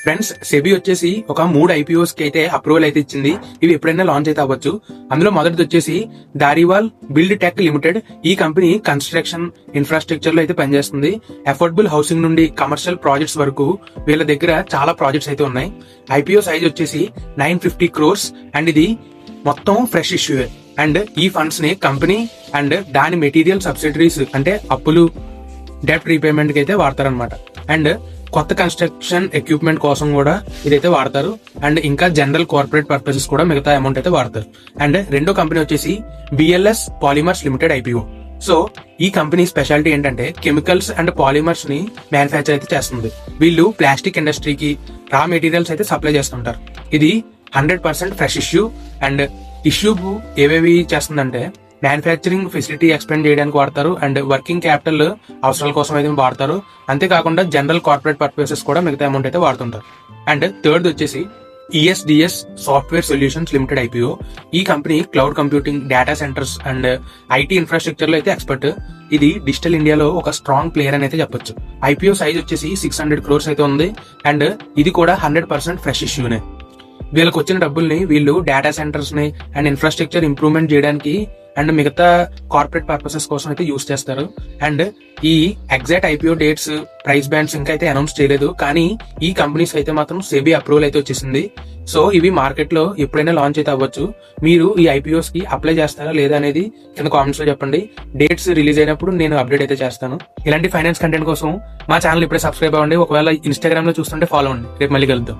Friends, SEBI వచ్చేసి ఒక 3 IPOs కి అయితే అప్రూవల్ అయితే ఇచ్చింది. ఇవి ఎప్పుడైనా లాంచ్ అయితే అవ్వచ్చు. అందులో మొదటిది వచ్చేసి దారివాల్ బిల్డ్ టెక్ లిమిటెడ్. ఈ కంపెనీ కన్స్ట్రక్షన్ ఇన్ఫ్రాస్ట్రక్చర్ లో అయితే పనిచేస్తుంది. అఫోర్డబుల్ హౌసింగ్ నుండి కమర్షియల్ ప్రాజెక్ట్స్ వరకు వీళ్ళ దగ్గర చాలా ప్రాజెక్ట్స్ అయితే ఉన్నాయి. IPO సైజ్ వచ్చేసి 950 crores అండ్ ఇది మొత్తం ఫ్రెష్ ఇష్యూ. అండ్ ఈ ఫండ్స్ ని కంపెనీ అండ్ దాని మెటీరియల్ సబ్సిడరీస్ అంటే అప్పులు, డెప్ట్ రీపేమెంట్ కి అయితే వాడతారనమాట. అండ్ కొత్త కన్స్ట్రక్షన్ ఎక్విప్మెంట్ కోసం కూడా ఇదైతే వాడతారు. అండ్ ఇంకా జనరల్ కార్పొరేట్ పర్పసెస్ కూడా మిగతా అమౌంట్ అయితే వాడతారు. అండ్ రెండో కంపెనీ వచ్చేసి BLS polymers limited IPO. So ఈ కంపెనీ స్పెషాలిటీ ఏంటంటే కెమికల్స్ అండ్ పాలిమర్స్ ని మ్యానుఫ్యాక్చర్ అయితే చేస్తుంది. వీళ్ళు ప్లాస్టిక్ ఇండస్ట్రీకి రా మెటీరియల్స్ అయితే సప్లై చేస్తుంటారు. ఇది 100% ఫ్రెష్ ఇష్యూ. అండ్ ఇష్యూ ఏవేవి చేస్తుందంటే మ్యానుఫ్యాక్చరింగ్ ఫెసిలిటీ ఎక్స్పెండ్ చేయడానికి వాడతారు. అండ్ వర్కింగ్ క్యాపిటల్ అవసరాల కోసం అయితే వాడతారు. అంతేకాకుండా జనరల్ కార్పొరేట్ పర్పసెస్ కూడా మిగతా అమౌంట్ అయితే వాడుతుంటారు. అండ్ థర్డ్ వచ్చేసి ESDS software solutions limited IPO. ఈ company cloud computing, data centres and IT infrastructure లో అయితే ఎక్స్పర్ట్. ఇది డిజిటల్ ఇండియాలో ఒక స్ట్రాంగ్ ప్లేయర్ అని అయితే చెప్పొచ్చు. IPO సైజ్ వచ్చేసి 600 crores అయితే ఉంది. అండ్ ఇది కూడా 100% ఫ్రెష్ ఇష్యూనే. వీళ్ళకి వచ్చిన డబ్బుల్ని వీళ్ళు డేటా సెంటర్స్ ని అండ్ ఇన్ఫ్రాస్ట్రక్చర్ ఇంప్రూవ్మెంట్ చేయడానికి అండ్ మిగతా కార్పొరేట్ పర్పసెస్ కోసం అయితే యూస్ చేస్తారు. అండ్ ఈ exact IPO dates, price bands ఇంకా అయితే అనౌన్స్ చేయలేదు. కానీ ఈ కంపెనీస్ అయితే మాత్రం సెబీ అప్రూవల్ అయితే వచ్చేసింది. సో ఇవి మార్కెట్ లో ఎప్పుడైనా లాంచ్ అయితే అవ్వచ్చు. మీరు ఈ IPOs కి అప్లై చేస్తారా లేదా అనేది కింద కామెంట్స్ లో చెప్పండి. డేట్స్ రిలీజ్ అయినప్పుడు నేను అప్డేట్ అయితే చేస్తాను. ఇలాంటి ఫైనాన్స్ కంటెంట్ కోసం మా ఛానల్ ఇప్పుడే సబ్స్క్రైబ్ అవ్వండి. ఒకవేళ ఇన్స్టాగ్రామ్ లో చూస్తుంటే ఫాలో అవ్వండి. రేపు మళ్ళీ కలుద్దాం.